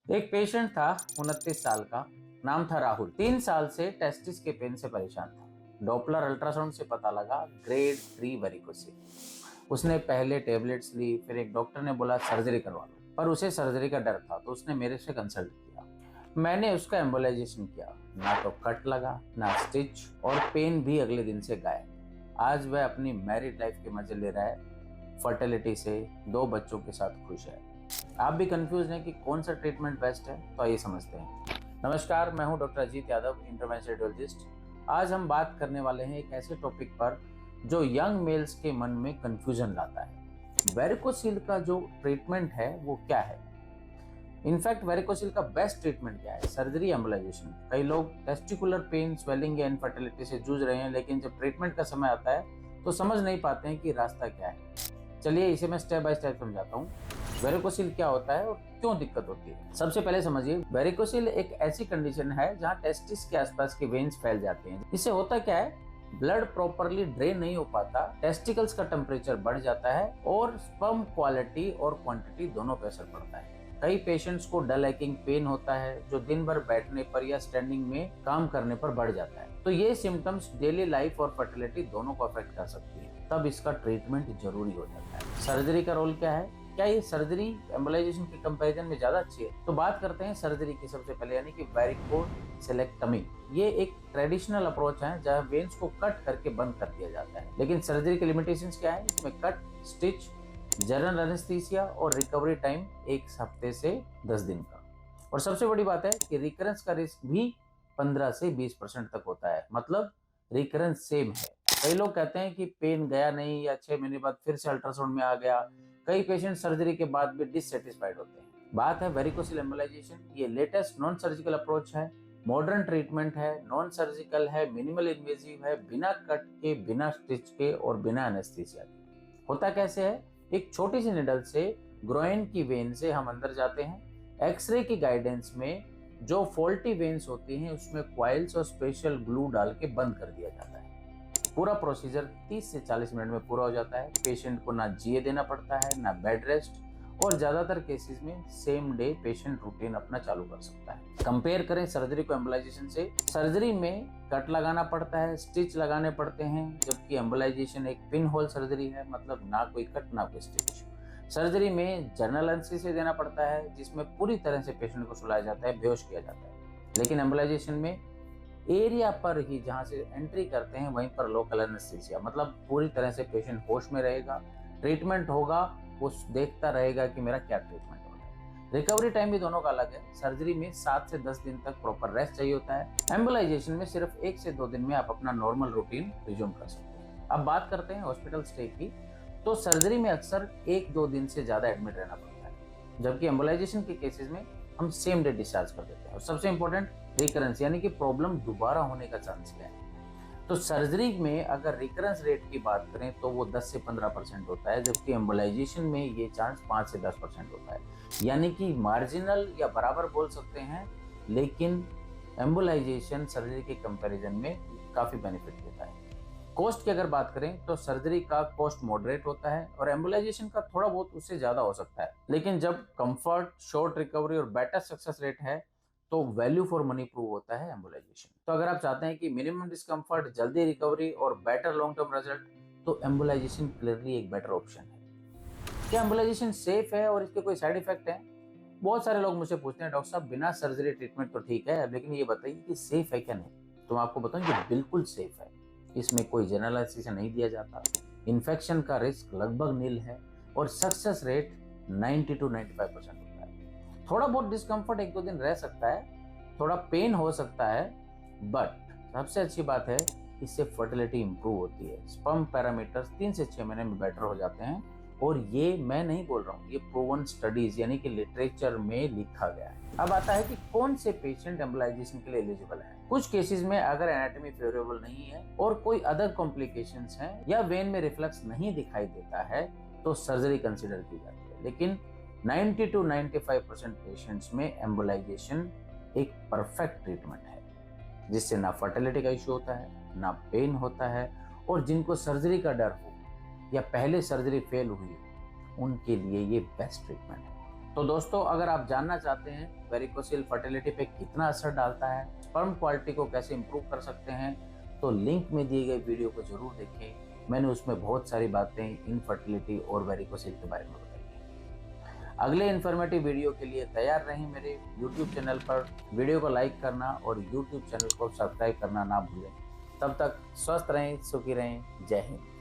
एक पेशेंट था 29 साल का, नाम था राहुल। 3 साल से टेस्टिस के पेन से परेशान था। डॉपलर अल्ट्रासाउंड से पता लगा ग्रेड 3 वेरिकोसिल। उसने पहले टेबलेट्स ली, फिर एक डॉक्टर ने बोला सर्जरी करवा लो, पर उसे सर्जरी का डर था तो उसने मेरे से कंसल्ट किया। मैंने उसका एम्बोलाइजेशन किया। ना तो कट लगा, ना स्टिच, और पेन भी अगले दिन से गायब। आज वह अपनी मैरिड लाइफ के मजे ले रहा है, फर्टिलिटी से 2 बच्चों के साथ खुश है। आप भी कंफ्यूज हैं कि कौन सा ट्रीटमेंट बेस्ट है, तो आइए समझते हैं। नमस्कार, मैं हूं doctor Ajit Yadav, interventional radiologist. आज हम बात करने वाले हैं एक ऐसे टॉपिक पर जो यंग मेल्स के मन में कंफ्यूजन लाता है। वेरिकोसिल का जो ट्रीटमेंट है वो क्या है। इनफैक्ट वेरिकोसिल का बेस्ट ट्रीटमेंट क्या है, सर्जरी, एम्बोलाइजेशन। कई लोग टेस्टिकुलर पेन, स्वेलिंग या इनफर्टिलिटी से जूझ रहे हैं, लेकिन जब ट्रीटमेंट का समय आता है तो समझ नहीं पाते हैं कि रास्ता क्या है। चलिए इसे मैं स्टेप बाय स्टेप समझाता हूँ। वेरिकोसिल क्या होता है और क्यों दिक्कत होती है। सबसे पहले समझिए, वेरिकोसिल एक ऐसी कंडीशन है जहां टेस्टिस के आसपास के वेन्स फैल जाते हैं। इससे होता क्या है, ब्लड प्रॉपरली ड्रेन नहीं हो पाता, टेस्टिकल्स का टेम्परेचर बढ़ जाता है और स्पर्म क्वालिटी और क्वांटिटी दोनों पे असर पड़ता है। कई पेशेंट्स को डल एकइंग पेन होता है जो दिन भर बैठने पर या स्टैंडिंग में काम करने पर बढ़ जाता है। तो ये सिम्टम्स डेली लाइफ और फर्टिलिटी दोनों को अफेक्ट कर सकती है। तब इसका ट्रीटमेंट जरूरी हो जाता है। सर्जरी का रोल क्या है, क्या ये सर्जरी एम्बोलाइजेशन के कंपैरिजन में ज्यादा अच्छी है? तो बात करते हैं सर्जरी की सबसे पहले, यानी कि वेरिकोसिलेक्टमी। ये एक ट्रेडिशनल अप्रोच है जहां वेन्स को कट करके बंद कर दिया जाता है। लेकिन सर्जरी के लिमिटेशंस क्या है? इसमें कट, स्टिच, जनरल एनेस्थीसिया और रिकवरी टाइम 1 हफ्ते से 10 दिन का। और सबसे बड़ी बात है कि रिकरेंस का रिस्क भी 15 से 20% तक होता है, मतलब रिकरेंस सेम है। कई लोग कहते हैं कि पेन गया नहीं या 6 महीने बाद फिर से अल्ट्रासाउंड में आ गया। कई पेशेंट सर्जरी के बाद भी डिससेटिस्फाइड होते हैं। बात है वेरिकोसिल एम्बोलाइजेशन। ये लेटेस्ट नॉन सर्जिकल अप्रोच है, मॉडर्न ट्रीटमेंट है, नॉन सर्जिकल है, मिनिमल इन्वेजिव है, बिना कट के, बिना स्टिच के और बिना एनेस्थीसिया के। होता कैसे है, एक छोटी सी निडल से ग्रोइन की वेन से हम अंदर जाते हैं। एक्सरे की गाइडेंस में जो फॉल्टी वेन्स होती हैं उसमें क्वाइल्स और स्पेशल ग्लू डाल के बंद कर दिया जाता है। पूरा प्रोसीजर 30 से 40 मिनट में पूरा हो जाता है। पेशेंट को ना जीए देना पड़ता है, ना बेड रेस्ट, और ज्यादातर केसेस में सेम डे पेशेंट रूटीन अपना चालू कर सकता है। कंपेयर करें सर्जरी को एम्बोलाइजेशन से, सर्जरी में कट लगाना पड़ता है, स्टिच लगाने पड़ते हैं, जबकि एम्बोलाइजेशन एक पिन होल सर्जरी है, मतलब ना कोई कट ना कोई स्टिच। सर्जरी में जनरल एनेस्थीसिया देना पड़ता है जिसमें पूरी तरह से पेशेंट को सुलाया जाता है, बेहोश किया जाता है। लेकिन एम्बोलाइजेशन में एरिया पर ही जहां से एंट्री करते हैं वहीं पर लोकल एनेस्थीसिया, मतलब पूरी तरह से पेशेंट होश में रहेगा, ट्रीटमेंट होगा, वो देखता रहेगा कि मेरा क्या ट्रीटमेंट हो रहा है। रिकवरी टाइम भी दोनों का अलग है। सर्जरी में 7 से 10 दिन तक प्रॉपर रेस्ट चाहिए होता है। एम्बोलाइजेशन में सिर्फ 1 से 2 दिन में आप अपना नॉर्मल रूटीन रिज्यूम कर सकते हैं। अब बात करते हैं हॉस्पिटल स्टे की। तो सर्जरी में अक्सर 1-2 दिन से ज्यादा एडमिट रहना पड़ता है, जबकि एम्बोलाइजेशन के केसेस में हम सेम डे डिस्चार्ज कर देते हैं। और सबसे इंपॉर्टेंट, रिकरेंस, यानी कि प्रॉब्लम दोबारा होने का चांस क्या है। तो सर्जरी में अगर रिकरेंस रेट की बात करें तो वो 10 से 15% होता है, जबकि एम्बोलाइजेशन में ये चांस 5 से 10% होता है। यानी कि मार्जिनल या बराबर बोल सकते हैं, लेकिन एम्बोलाइजेशन सर्जरी के कंपैरिजन में काफी बेनिफिट देता है। कॉस्ट की अगर बात करें तो सर्जरी का कॉस्ट मॉडरेट होता है और एम्बोलाइजेशन का थोड़ा बहुत उससे ज्यादा हो सकता है। लेकिन जब कंफर्ट, शॉर्ट रिकवरी और बेटर सक्सेस रेट है तो वैल्यू फॉर मनी प्रूव होता है एम्बोलाइजेशन। तो अगर आप चाहते हैं कि मिनिमम डिस्कम्फर्ट, जल्दी रिकवरी और बेटर लॉन्ग टर्म रिजल्ट, तो एम्बोलाइजेशन क्लियरली एक बेटर ऑप्शन है। क्या एम्बोलाइजेशन सेफ है और इसके कोई साइड इफेक्ट है? बहुत सारे लोग मुझसे पूछते हैं, डॉक्टर साहब बिना सर्जरी ट्रीटमेंट तो ठीक है, लेकिन ये बताइए कि सेफ है क्या नहीं। तो मैं आपको बताऊं कि बिल्कुल सेफ है। इसमें कोई जनरल एनेस्थीसिया नहीं दिया जाता, इन्फेक्शन का रिस्क लगभग नील है और सक्सेस रेट 90 to 95% होता है। थोड़ा बहुत डिस्कम्फर्ट 1-2 दिन रह सकता है, थोड़ा पेन हो सकता है, बट सबसे अच्छी बात है इससे फर्टिलिटी इंप्रूव होती है। स्पर्म पैरामीटर्स 3 से 6 महीने में बेटर हो जाते हैं, और ये मैं नहीं बोल रहा हूँ, ये प्रूवन स्टडीज यानी कि लिटरेचर में लिखा गया है। अब आता है कि कौन से पेशेंट एम्बोलाइजेशन के लिए एलिजिबल है। कुछ केसेस में अगर एनाटॉमी फेवरेबल नहीं है और कोई अदर कॉम्प्लिकेशंस हैं या वेन में रिफ्लक्स नहीं दिखाई देता है तो सर्जरी कंसिडर की जाती है। लेकिन 90 to 95% पेशेंट्स में एम्बोलाइजेशन एक परफेक्ट ट्रीटमेंट है, जिससे ना फर्टिलिटी का इश्यू होता है, ना पेन होता है, और जिनको सर्जरी का डर हो या पहले सर्जरी फेल हुई हो, उनके लिए ये बेस्ट ट्रीटमेंट है। तो दोस्तों, अगर आप जानना चाहते हैं वेरिकोसिल फर्टिलिटी पे कितना असर डालता है, स्पर्म क्वालिटी को कैसे इंप्रूव कर सकते हैं, तो लिंक में दिए गए वीडियो को जरूर देखें। मैंने उसमें बहुत सारी बातें इनफर्टिलिटी और वेरिकोसिल के बारे में बताई हैं। अगले इन्फॉर्मेटिव वीडियो के लिए तैयार रहें मेरे यूट्यूब चैनल पर। वीडियो को लाइक करना और यूट्यूब चैनल को सब्सक्राइब करना ना भूलें। तब तक स्वस्थ रहें, सुखी रहें। जय हिंद।